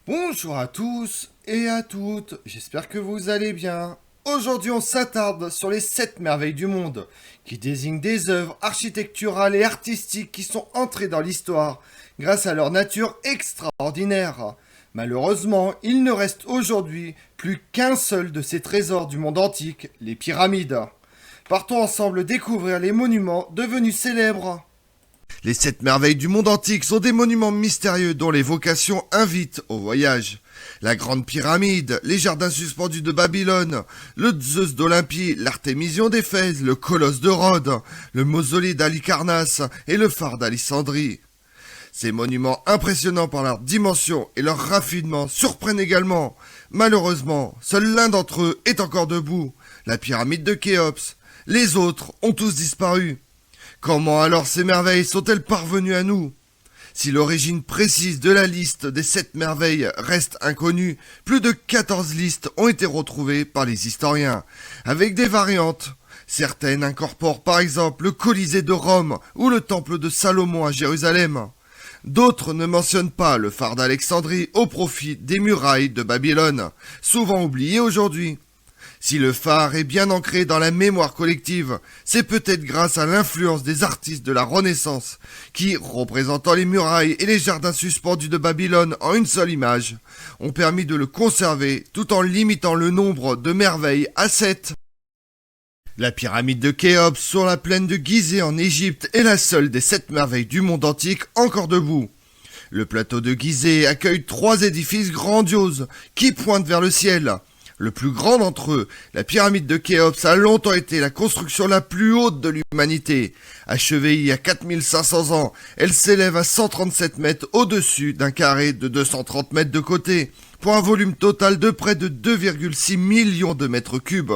Bonjour à tous et à toutes, j'espère que vous allez bien. Aujourd'hui on s'attarde sur les 7 merveilles du monde, qui désignent des œuvres architecturales et artistiques qui sont entrées dans l'histoire grâce à leur nature extraordinaire. Malheureusement, il ne reste aujourd'hui plus qu'un seul de ces trésors du monde antique, les pyramides. Partons ensemble découvrir les monuments devenus célèbres. Les 7 merveilles du monde antique sont des monuments mystérieux dont les vocations invitent au voyage. La Grande Pyramide, les jardins suspendus de Babylone, le Zeus d'Olympie, l'Artémision d'Éphèse, le Colosse de Rhodes, le mausolée d'Halicarnasse et le phare d'Alexandrie. Ces monuments impressionnants par leur dimension et leur raffinement surprennent également. Malheureusement, seul l'un d'entre eux est encore debout, la pyramide de Khéops. Les autres ont tous disparu. Comment alors ces merveilles sont-elles parvenues à nous? Si l'origine précise de la liste des 7 merveilles reste inconnue, plus de 14 listes ont été retrouvées par les historiens, avec des variantes. Certaines incorporent par exemple le Colisée de Rome ou le Temple de Salomon à Jérusalem. D'autres ne mentionnent pas le phare d'Alexandrie au profit des murailles de Babylone, souvent oubliées aujourd'hui. Si le phare est bien ancré dans la mémoire collective, c'est peut-être grâce à l'influence des artistes de la Renaissance, qui, représentant les murailles et les jardins suspendus de Babylone en une seule image, ont permis de le conserver tout en limitant le nombre de merveilles à 7. La pyramide de Khéops sur la plaine de Gizeh en Égypte est la seule des 7 merveilles du monde antique encore debout. Le plateau de Gizeh accueille 3 édifices grandioses qui pointent vers le ciel. Le plus grand d'entre eux, la pyramide de Khéops, a longtemps été la construction la plus haute de l'humanité. Achevée il y a 4500 ans, elle s'élève à 137 mètres au-dessus d'un carré de 230 mètres de côté, pour un volume total de près de 2,6 millions de mètres cubes.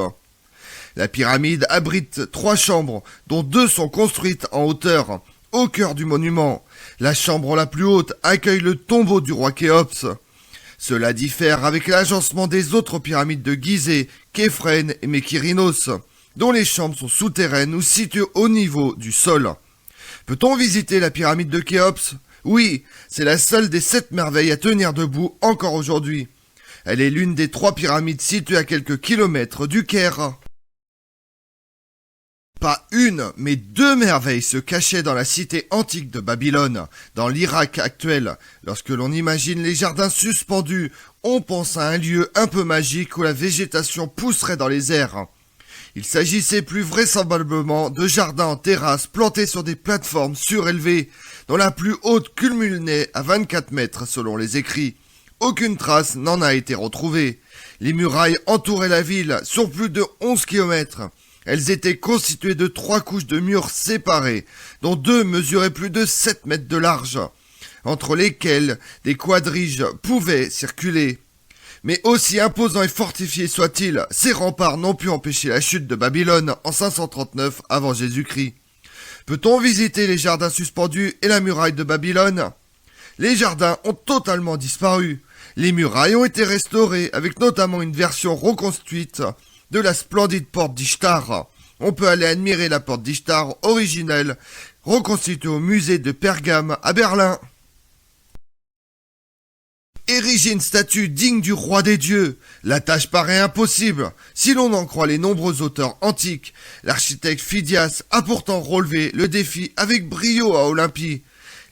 La pyramide abrite 3 chambres, dont 2 sont construites en hauteur, au cœur du monument. La chambre la plus haute accueille le tombeau du roi Khéops. Cela diffère avec l'agencement des autres pyramides de Gizeh, Képhren et Mykérinos, dont les chambres sont souterraines ou situées au niveau du sol. Peut-on visiter la pyramide de Khéops? Oui, c'est la seule des 7 merveilles à tenir debout encore aujourd'hui. Elle est l'une des 3 pyramides situées à quelques kilomètres du Caire. Pas une, mais 2 merveilles se cachaient dans la cité antique de Babylone, dans l'Irak actuel. Lorsque l'on imagine les jardins suspendus, on pense à un lieu un peu magique où la végétation pousserait dans les airs. Il s'agissait plus vraisemblablement de jardins en terrasse plantés sur des plateformes surélevées, dont la plus haute culminait à 24 mètres selon les écrits. Aucune trace n'en a été retrouvée. Les murailles entouraient la ville sur plus de 11 kilomètres. Elles étaient constituées de 3 couches de murs séparés, dont 2 mesuraient plus de 7 mètres de large, entre lesquelles des quadriges pouvaient circuler. Mais aussi imposants et fortifiés soient-ils, ces remparts n'ont pu empêcher la chute de Babylone en 539 avant Jésus-Christ. Peut-on visiter les jardins suspendus et la muraille de Babylone? Les jardins ont totalement disparu. Les murailles ont été restaurées, avec notamment une version reconstruite de la splendide porte d'Ishtar. On peut aller admirer la porte d'Ishtar originelle, reconstituée au musée de Pergame à Berlin. Ériger une statue digne du roi des dieux, la tâche paraît impossible. Si l'on en croit les nombreux auteurs antiques, l'architecte Phidias a pourtant relevé le défi avec brio à Olympie.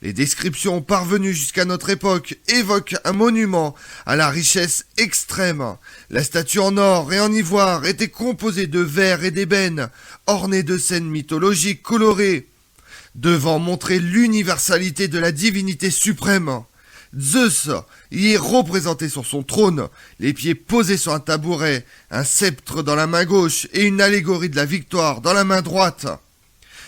Les descriptions parvenues jusqu'à notre époque évoquent un monument à la richesse extrême. La statue en or et en ivoire était composée de verre et d'ébène, ornée de scènes mythologiques colorées, devant montrer l'universalité de la divinité suprême. Zeus y est représenté sur son trône, les pieds posés sur un tabouret, un sceptre dans la main gauche et une allégorie de la victoire dans la main droite.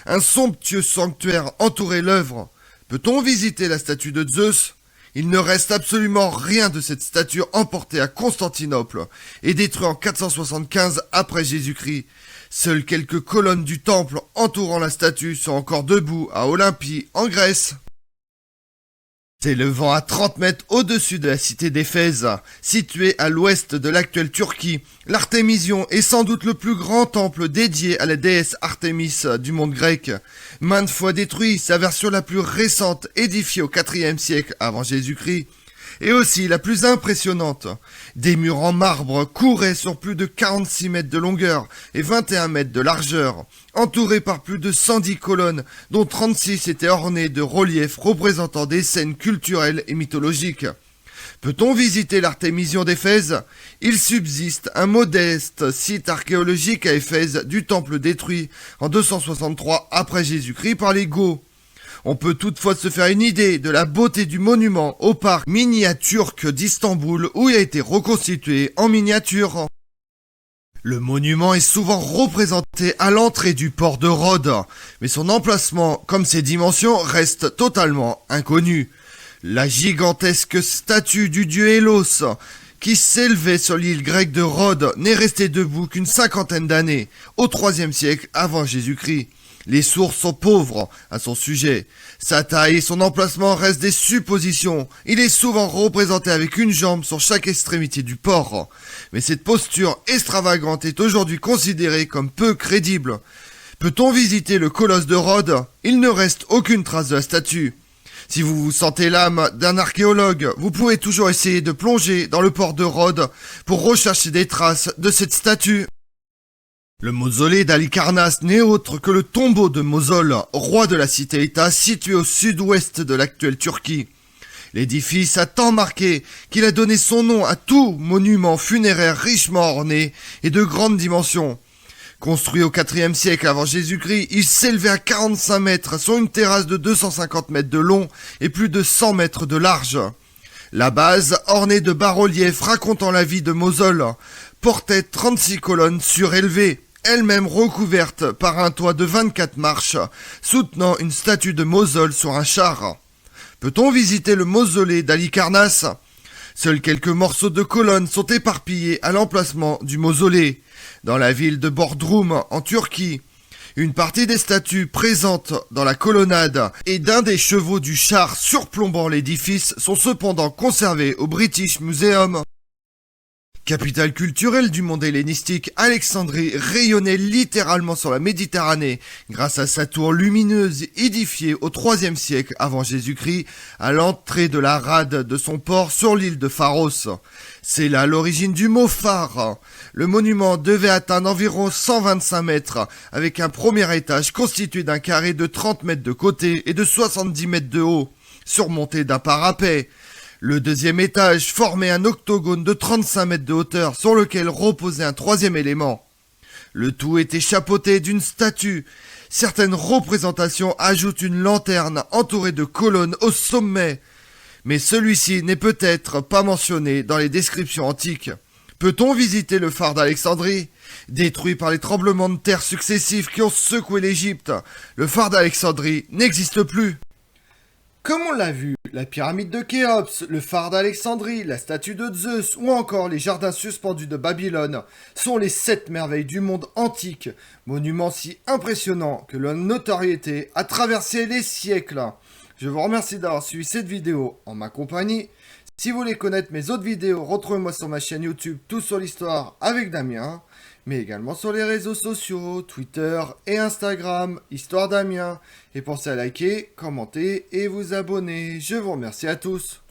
Un somptueux sanctuaire entourait l'œuvre. Peut-on visiter la statue de Zeus? Il ne reste absolument rien de cette statue emportée à Constantinople et détruite en 475 après Jésus-Christ. Seules quelques colonnes du temple entourant la statue sont encore debout à Olympie, en Grèce. S'élevant à 30 mètres au-dessus de la cité d'Éphèse, située à l'ouest de l'actuelle Turquie, l'Artémision est sans doute le plus grand temple dédié à la déesse Artémis du monde grec. Maintes fois détruit, sa version la plus récente, édifiée au IVe siècle avant Jésus-Christ, et aussi la plus impressionnante. Des murs en marbre couraient sur plus de 46 mètres de longueur et 21 mètres de largeur, entourés par plus de 110 colonnes, dont 36 étaient ornées de reliefs représentant des scènes culturelles et mythologiques. Peut-on visiter l'Artémision d'Éphèse? Il subsiste un modeste site archéologique à Éphèse du temple détruit en 263 après Jésus-Christ par les Goths. On peut toutefois se faire une idée de la beauté du monument au parc miniaturque d'Istanbul où il a été reconstitué en miniature. Le monument est souvent représenté à l'entrée du port de Rhodes, mais son emplacement comme ses dimensions restent totalement inconnus. La gigantesque statue du dieu Hélos, qui s'élevait sur l'île grecque de Rhodes, n'est restée debout qu'une cinquantaine d'années, au IIIe siècle avant Jésus-Christ. Les sources sont pauvres à son sujet. Sa taille et son emplacement restent des suppositions. Il est souvent représenté avec une jambe sur chaque extrémité du port. Mais cette posture extravagante est aujourd'hui considérée comme peu crédible. Peut-on visiter le colosse de Rhodes? Il ne reste aucune trace de la statue. Si vous vous sentez l'âme d'un archéologue, vous pouvez toujours essayer de plonger dans le port de Rhodes pour rechercher des traces de cette statue. Le mausolée d'Halicarnasse n'est autre que le tombeau de Mosol, roi de la cité-État situé au sud-ouest de l'actuelle Turquie. L'édifice a tant marqué qu'il a donné son nom à tout monument funéraire richement orné et de grande dimension. Construit au IVe siècle avant Jésus-Christ, il s'élevait à 45 mètres sur une terrasse de 250 mètres de long et plus de 100 mètres de large. La base, ornée de bas-reliefs racontant la vie de Mosol, portait 36 colonnes surélevées, elles-mêmes recouvertes par un toit de 24 marches, soutenant une statue de Mosol sur un char. Peut-on visiter le mausolée d'Halicarnasse? Seuls quelques morceaux de colonnes sont éparpillés à l'emplacement du mausolée, dans la ville de Bodrum, en Turquie. Une partie des statues présentes dans la colonnade et d'un des chevaux du char surplombant l'édifice sont cependant conservés au British Museum. Capitale culturelle du monde hellénistique, Alexandrie rayonnait littéralement sur la Méditerranée grâce à sa tour lumineuse édifiée au IIIe siècle avant Jésus-Christ à l'entrée de la rade de son port sur l'île de Pharos. C'est là l'origine du mot phare. Le monument devait atteindre environ 125 mètres avec un premier étage constitué d'un carré de 30 mètres de côté et de 70 mètres de haut, surmonté d'un parapet. Le deuxième étage formait un octogone de 35 mètres de hauteur sur lequel reposait un troisième élément. Le tout était chapeauté d'une statue. Certaines représentations ajoutent une lanterne entourée de colonnes au sommet. Mais celui-ci n'est peut-être pas mentionné dans les descriptions antiques. Peut-on visiter le phare d'Alexandrie? Détruit par les tremblements de terre successifs qui ont secoué l'Égypte, le phare d'Alexandrie n'existe plus. Comme on l'a vu, la pyramide de Khéops, le phare d'Alexandrie, la statue de Zeus ou encore les jardins suspendus de Babylone sont les 7 merveilles du monde antique, monuments si impressionnants que leur notoriété a traversé les siècles. Je vous remercie d'avoir suivi cette vidéo en ma compagnie. Si vous voulez connaître mes autres vidéos, retrouvez-moi sur ma chaîne YouTube Tout sur l'Histoire avec Damien, mais également sur les réseaux sociaux, Twitter et Instagram, Histoire Damien. Et pensez à liker, commenter et vous abonner. Je vous remercie à tous.